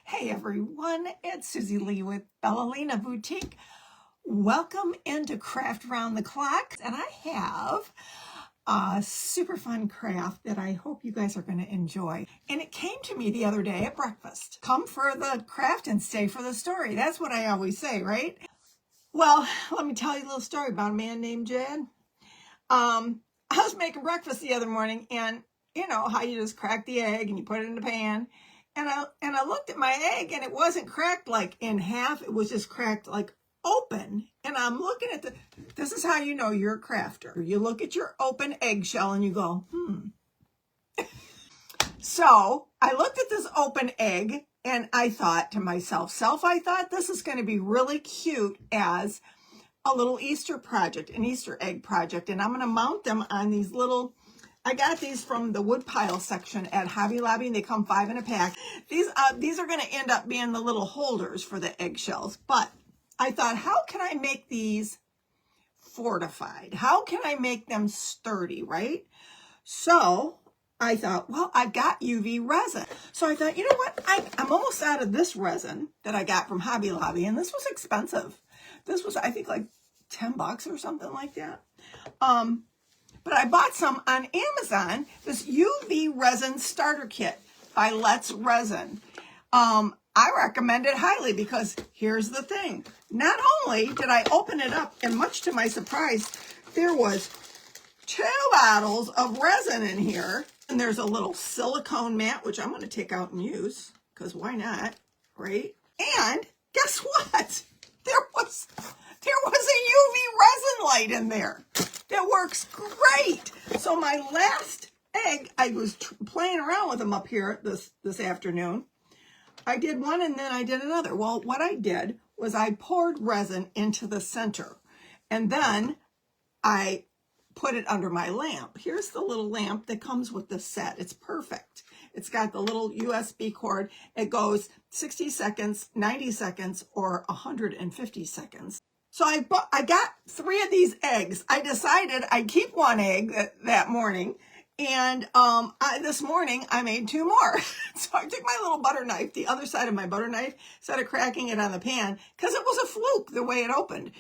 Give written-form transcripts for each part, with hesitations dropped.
Hey everyone, it's Susie Lee with Bellalina Boutique. Welcome into Craft Round the Clock. And I have a super fun craft that I hope you guys are going to enjoy. And it came to me the other day at breakfast. Come for the craft and stay for the story. That's what I always say, right? Well, let me tell you a little story about a man named Jed. I was making breakfast the other morning, and you know how you just crack the egg and you put it in the pan. And I looked at my egg, and it wasn't cracked like in half. It was just cracked like open. And I'm looking at this is how you know you're a crafter. You look at your open eggshell and you go, So I looked at this open egg and I thought to myself, I thought this is going to be really cute as a little Easter project, an Easter egg project. And I'm going to mount them on these little, I got these from the woodpile section at Hobby Lobby, and they come 5 in a pack. These are going to end up being the little holders for the eggshells. But I thought, how can I make these fortified? How can I make them sturdy, right? So I thought, well, I've got UV resin. So I thought, you know what? I'm almost out of this resin that I got from Hobby Lobby, and this was expensive. This was, I think, like $10 or something like that. But I bought some on Amazon, this UV resin starter kit by Let's Resin. I recommend it highly because here's the thing. Not only did I open it up, and much to my surprise, there was 2 bottles of resin in here. And there's a little silicone mat, which I'm going to take out and use because why not, right? And guess what? There was a UV resin light in there that works great. So my last egg, I was playing around with them up here this afternoon. I did one and then I did another. Well, what I did was I poured resin into the center, and then I put it under my lamp. Here's the little lamp that comes with the set. It's perfect. It's got the little USB cord. It goes 60 seconds, 90 seconds, or 150 seconds. So I got 3 of these eggs. I decided I'd keep 1 egg that morning. And this morning I made 2 more. So I took my little butter knife, the other side of my butter knife, started cracking it on the pan because it was a fluke the way it opened.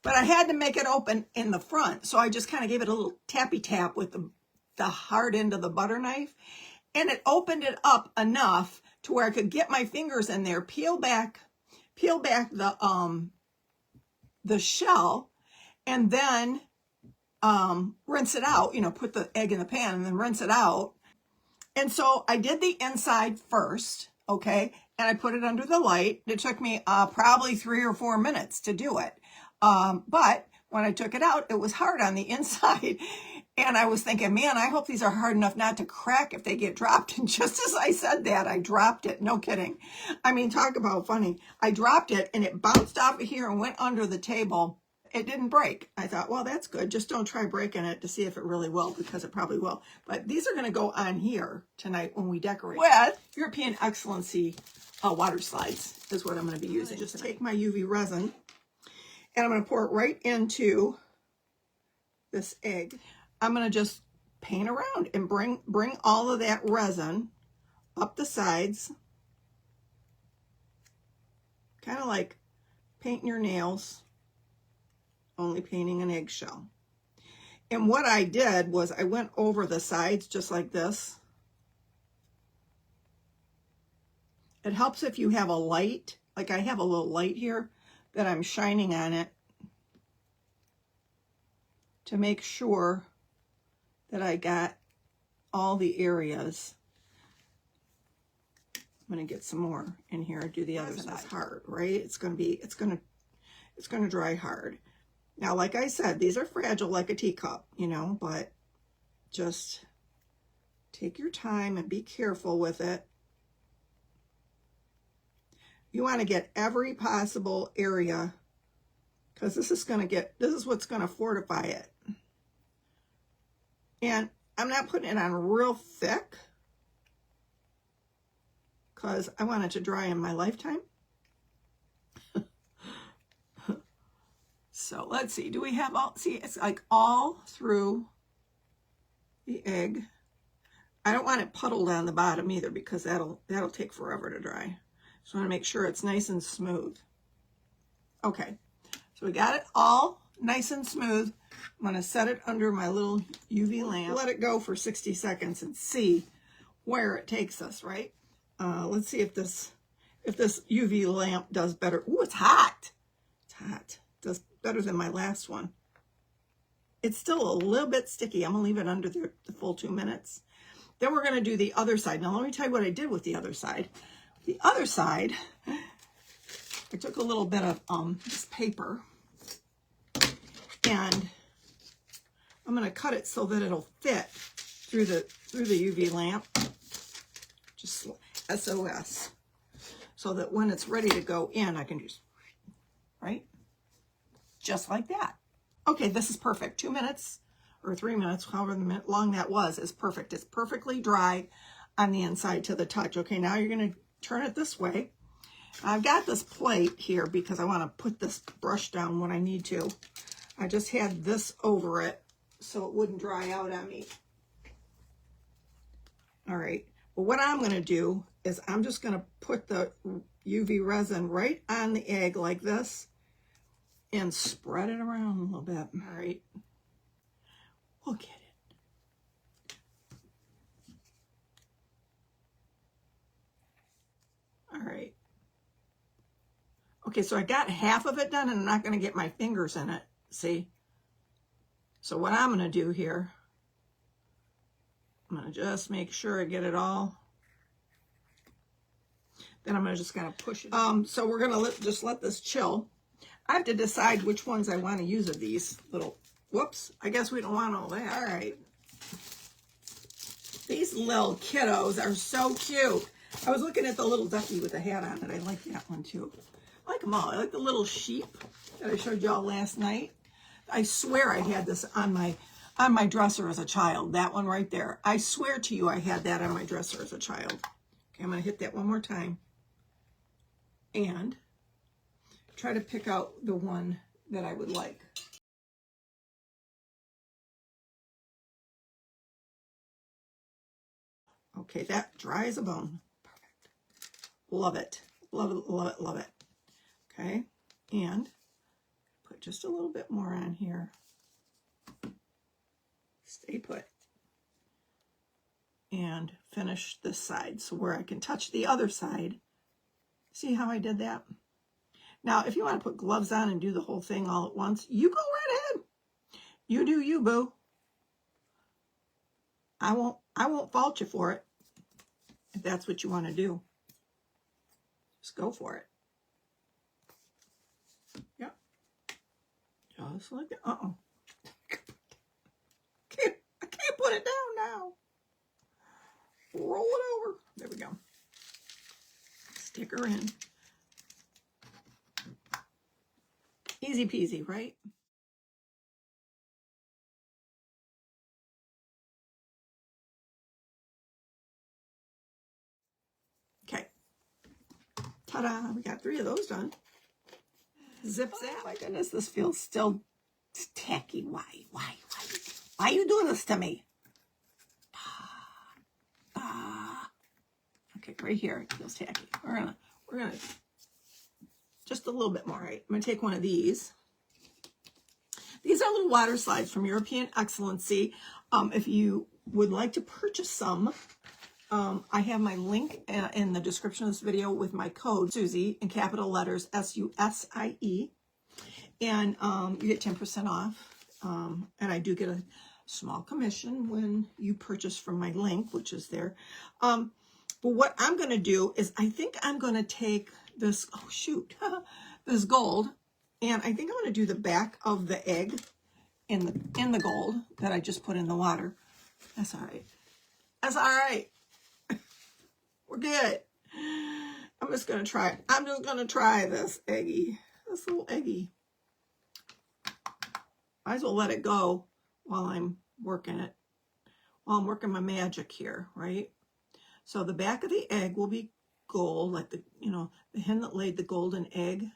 But I had to make it open in the front. So I just kind of gave it a little tappy tap with the hard end of the butter knife. And it opened it up enough to where I could get my fingers in there, peel back the shell, and then rinse it out, put the egg in the pan and then rinse it out. And so I did the inside first, okay? And I put it under the light. It took me probably 3 or 4 minutes to do it. But when I took it out, it was hard on the inside. And I was thinking, man, I hope these are hard enough not to crack if they get dropped. And just as I said that, I dropped it. No kidding. I mean, talk about funny. I dropped it and it bounced off of here and went under the table. It didn't break. I thought, well, that's good. Just don't try breaking it to see if it really will, because it probably will. But these are going to go on here tonight when we decorate with European Excellency water slides is what I'm going to be using. Just take my UV resin and I'm going to pour it right into this egg. I'm going to just paint around and bring all of that resin up the sides. Kind of like painting your nails, only painting an eggshell. And what I did was I went over the sides just like this. It helps if you have a light, like I have a little light here that I'm shining on it to make sure that I got all the areas. I'm going to get some more in here and do the other side. It's hard, right? It's going to dry hard. Now, like I said, these are fragile like a teacup, but just take your time and be careful with it. You want to get every possible area because this is what's going to fortify it. And I'm not putting it on real thick because I want it to dry in my lifetime. So let's see, do we have it's like all through the egg. I don't want it puddled on the bottom either because that'll take forever to dry. So I want to make sure it's nice and smooth. Okay, so we got it all nice and smooth. I'm going to set it under my little UV lamp. Let it go for 60 seconds and see where it takes us, right? Let's see if this UV lamp does better. Ooh, it's hot. It's hot. It does better than my last one. It's still a little bit sticky. I'm going to leave it under the full 2 minutes. Then we're going to do the other side. Now, let me tell you what I did with the other side. The other side, I took a little bit of this paper, and I'm going to cut it so that it'll fit through the UV lamp. Just SOS. So that when it's ready to go in, I can just, right? Just like that. Okay, this is perfect. 2 minutes or 3 minutes, however long that was, is perfect. It's perfectly dry on the inside to the touch. Okay, now you're going to turn it this way. I've got this plate here because I want to put this brush down when I need to. I just had this over it so it wouldn't dry out on me. All right, well, what I'm going to do is I'm just going to put the UV resin right on the egg like this and spread it around a little bit. All right, we'll get it. All right. Okay, so I got half of it done, and I'm not going to get my fingers in it, see? So what I'm going to do here, I'm going to just make sure I get it all. Then I'm just going to push it. So we're going to just let this chill. I have to decide which ones I want to use of these little, whoops, I guess we don't want all that. All right. These little kiddos are so cute. I was looking at the little ducky with the hat on it. I like that one too. I like them all. I like the little sheep that I showed y'all last night. I swear I had this on my dresser as a child. That one right there. I swear to you I had that on my dresser as a child. Okay, I'm going to hit that one more time. And try to pick out the one that I would like. Okay, that dry as a bone. Perfect. Love it. Love it, love it, love it. Okay, and put just a little bit more on here. Stay put. And finish this side so where I can touch the other side. See how I did that? Now, if you want to put gloves on and do the whole thing all at once, you go right ahead. You do you, boo. I won't fault you for it if that's what you want to do. Just go for it. Yep. Just like that. Uh-oh. I can't put it down now. Roll it over. There we go. Stick her in. Easy peasy, right? Okay. Ta-da! We got 3 of those done. Zip zap. Oh my goodness, this feels still tacky. Why are you doing this to me? Okay, right here it feels tacky. We're gonna just a little bit more. Right, I'm gonna take one of these. These are little water slides from European Excellency. If you would like to purchase some, I have my link in the description of this video with my code, Susie, in capital letters, SUSIE. And you get 10% off. And I do get a small commission when you purchase from my link, which is there. But what I'm going to do is I think I'm going to take this, oh shoot, this gold. And I think I'm going to do the back of the egg in the gold that I just put in the water. That's all right. That's all right. We're good. I'm just going to try this eggy. This little eggy. Might as well let it go while I'm working it. While I'm working my magic here, right? So the back of the egg will be gold, like the hen that laid the golden egg.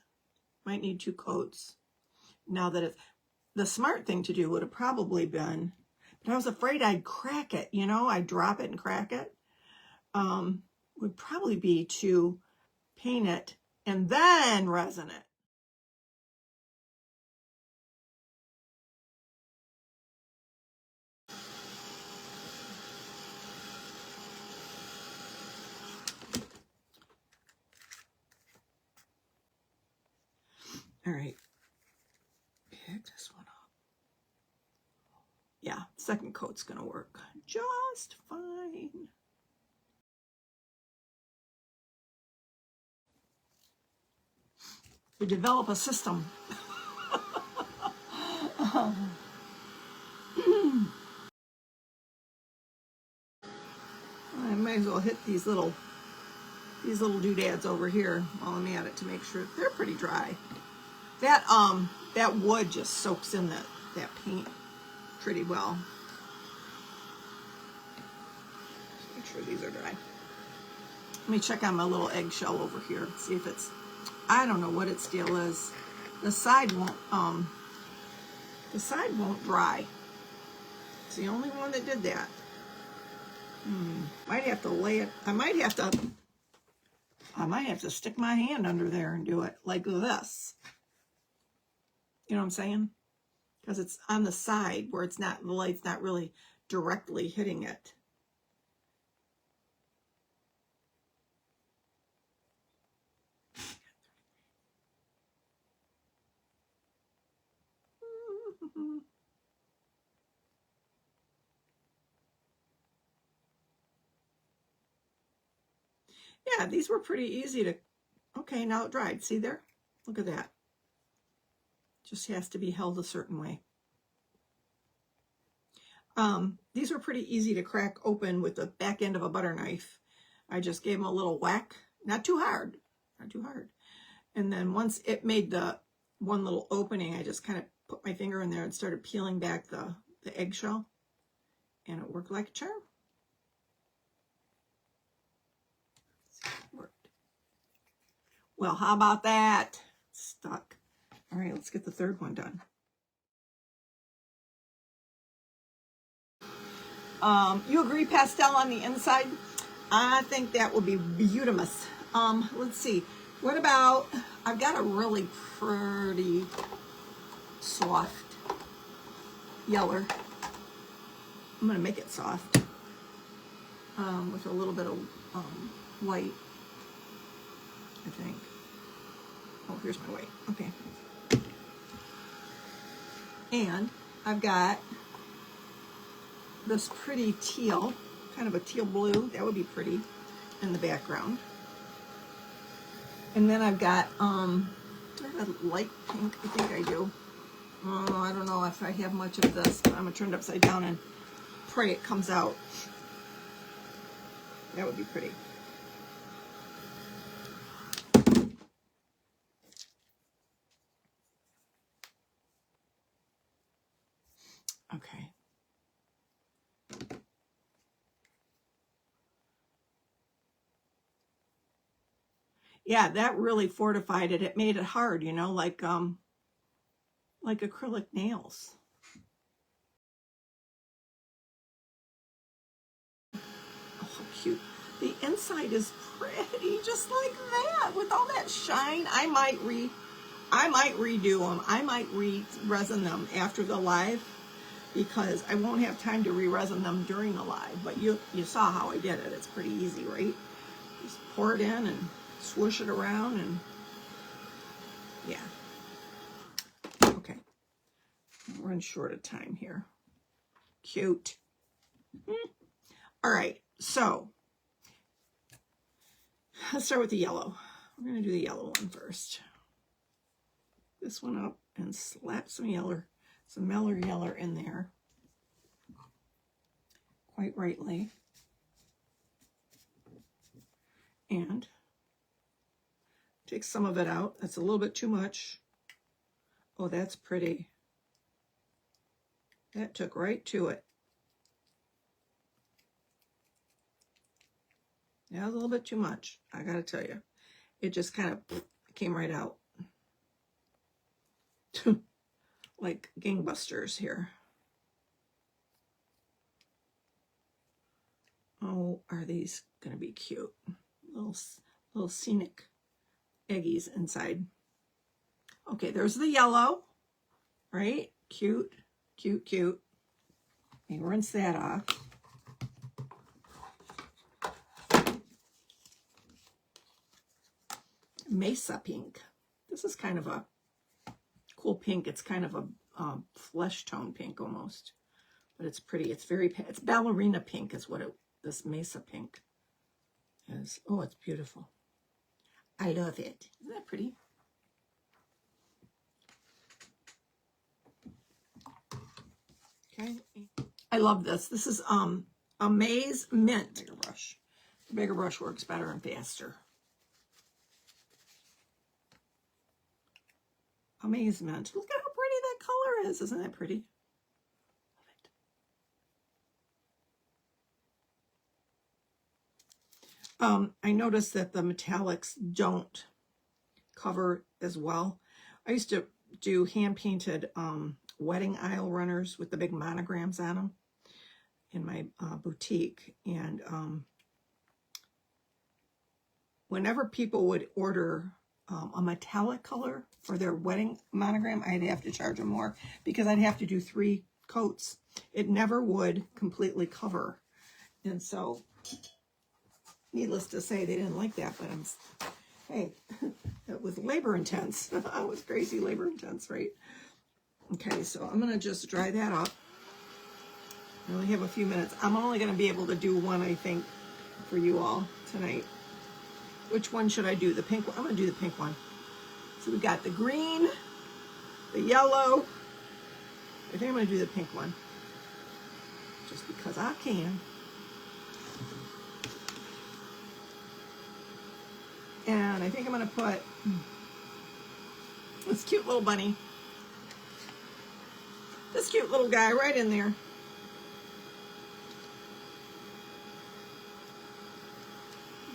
Might need 2 coats. Now that it's, the smart thing to do would have probably been, but I was afraid I'd crack it, I'd drop it and crack it. Would probably be to paint it, and then resin it. All right, pick this one up. Yeah, second coat's gonna work just fine. We develop a system. I might as well hit these little doodads over here while I'm at it to make sure they're pretty dry. That wood just soaks in that paint pretty well. Just make sure these are dry. Let me check on my little eggshell over here, see if it's, I don't know what its deal is. The side won't dry. It's the only one that did that. Might have to lay it, I might have to stick my hand under there and do it like this. You know what I'm saying? Because it's on the side where it's not, the light's not really directly hitting it. Yeah, these were pretty easy to, okay, now it dried. See there? Look at that. Just has to be held a certain way. These were pretty easy to crack open with the back end of a butter knife. I just gave them a little whack, not too hard, not too hard. And then once it made the one little opening, I just kind of put my finger in there and started peeling back the eggshell, and it worked like a charm. It worked. Well, how about that? Stuck. All right, let's get the third one done. You agree pastel on the inside? I think that would be beautiful. Let's see. What about, I've got a really pretty soft yeller. I'm going to make it soft with a little bit of white, I think. Oh, here's my white. Okay. And I've got this pretty teal, kind of a teal blue. That would be pretty in the background. And then I've got a light pink, I think I do. Oh, I don't know if I have much of this, but I'm gonna turn it upside down and pray it comes out. That would be pretty. Okay. Yeah, that really fortified it. It made it hard, you know, like acrylic nails. Oh, cute. The inside is pretty, just like that, with all that shine. I might redo them. I might re-resin them after the live, because I won't have time to re-resin them during the live. But you saw how I did it. It's pretty easy, right? Just pour it in and swoosh it around, and yeah. Okay. We're running short of time here. Cute. All right, so let's start with the yellow. We're going to do the yellow one first. This one up and slap some yeller in there. Quite rightly. And take some of it out. That's a little bit too much. Oh, that's pretty. That took right to it. That was a little bit too much, I gotta tell you. It just kind of came right out. Like gangbusters here. Oh, are these gonna be cute? Little scenic eggies inside. Okay, there's the yellow, right? Cute, cute, cute. And rinse that off. Mesa pink. This is kind of a cool pink. It's kind of a flesh tone pink almost, but it's pretty. It's very, it's ballerina pink is what this Mesa pink is. Oh, it's beautiful. I love it. Isn't that pretty? Okay. I love this. This is Amaze Mint. Bigger brush. The bigger brush works better and faster. Amazement. Look at how pretty that color is. Isn't that pretty? Love it. I noticed that the metallics don't cover as well. I used to do hand-painted wedding aisle runners with the big monograms on them in my boutique. And whenever people would order a metallic color for their wedding monogram, I'd have to charge them more because I'd have to do 3 coats. It never would completely cover. And so, needless to say, they didn't like that, but hey, it was labor intense. It was crazy labor intense, right? Okay, so I'm going to just dry that up. I only have a few minutes. I'm only going to be able to do one, I think, for you all tonight. Which one should I do? The pink one? I'm going to do the pink one. So we got the green, the yellow. I think I'm going to do the pink one. Just because I can. And I think I'm going to put this cute little bunny. This cute little guy right in there.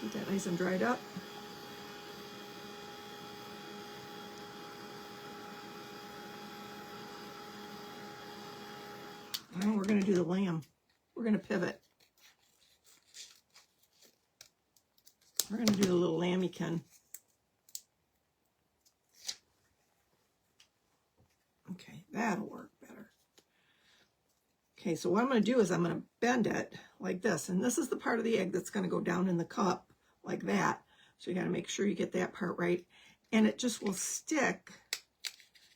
Get that nice and dried up. Now we're going to do the lamb. We're going to pivot. We're going to do the little lambiekin. Okay, that'll work better. Okay, so what I'm going to do is I'm going to bend it like this. And this is the part of the egg that's going to go down in the cup like that. So you got to make sure you get that part right. And it just will stick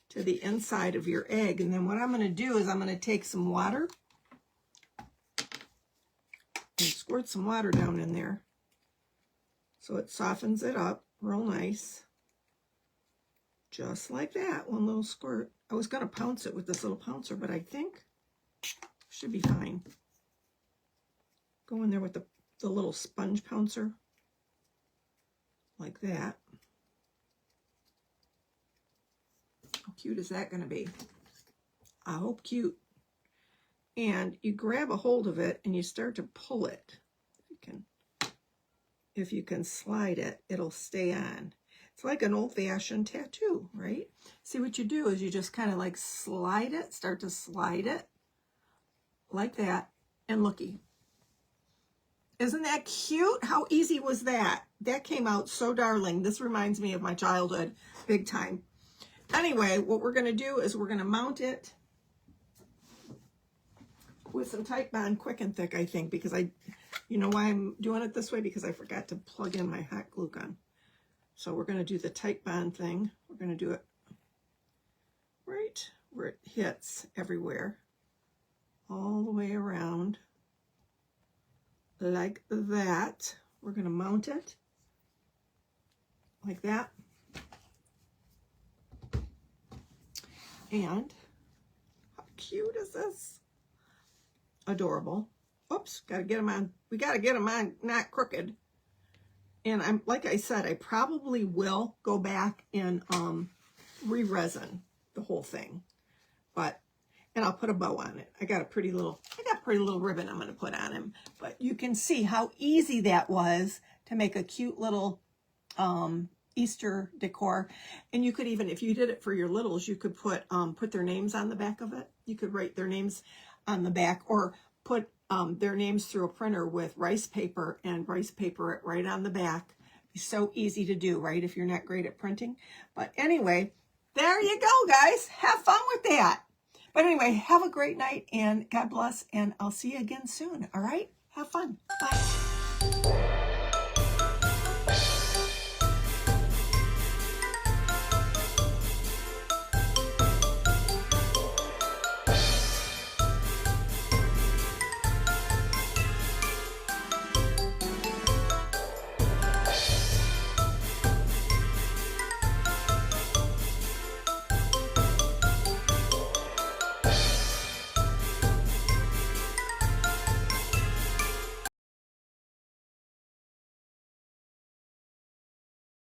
to the inside of your egg. And then what I'm going to do is I'm going to take some water and squirt some water down in there. So it softens it up real nice. Just like that, one little squirt. I was going to pounce it with this little pouncer, but I think should be fine. Go in there with the little sponge pouncer. Like that. How cute is that going to be? I hope cute. And you grab a hold of it and you start to pull it. If you can slide it, it'll stay on. It's like an old-fashioned tattoo, right? See, what you do is you just kind of like slide it, start to slide it like that, and looky. Isn't that cute? How easy was that? That came out so darling. This reminds me of my childhood big time. Anyway, what we're going to do is we're going to mount it with some Titebond Quick and Thick, I think, because you know why I'm doing it this way? Because I forgot to plug in my hot glue gun. So we're going to do the Titebond thing. We're going to do it right where it hits everywhere, all the way around, like that. We're going to mount it like that. And how cute is this? Adorable. Oops, got to get them on. We got to get them on, not crooked. And I'm, like I said, I probably will go back and re-resin the whole thing. And I'll put a bow on it. I got a pretty little ribbon I'm going to put on him. But you can see how easy that was to make a cute little Easter decor. And you could even, if you did it for your littles, you could put their names on the back of it. You could write their names on the back, or put their names through a printer with rice paper and rice paper it right on the back. It's so easy to do, right? If you're not great at printing. But anyway, there you go, guys. Have fun with that. But anyway, have a great night and God bless. And I'll see you again soon. All right? Have fun. Bye.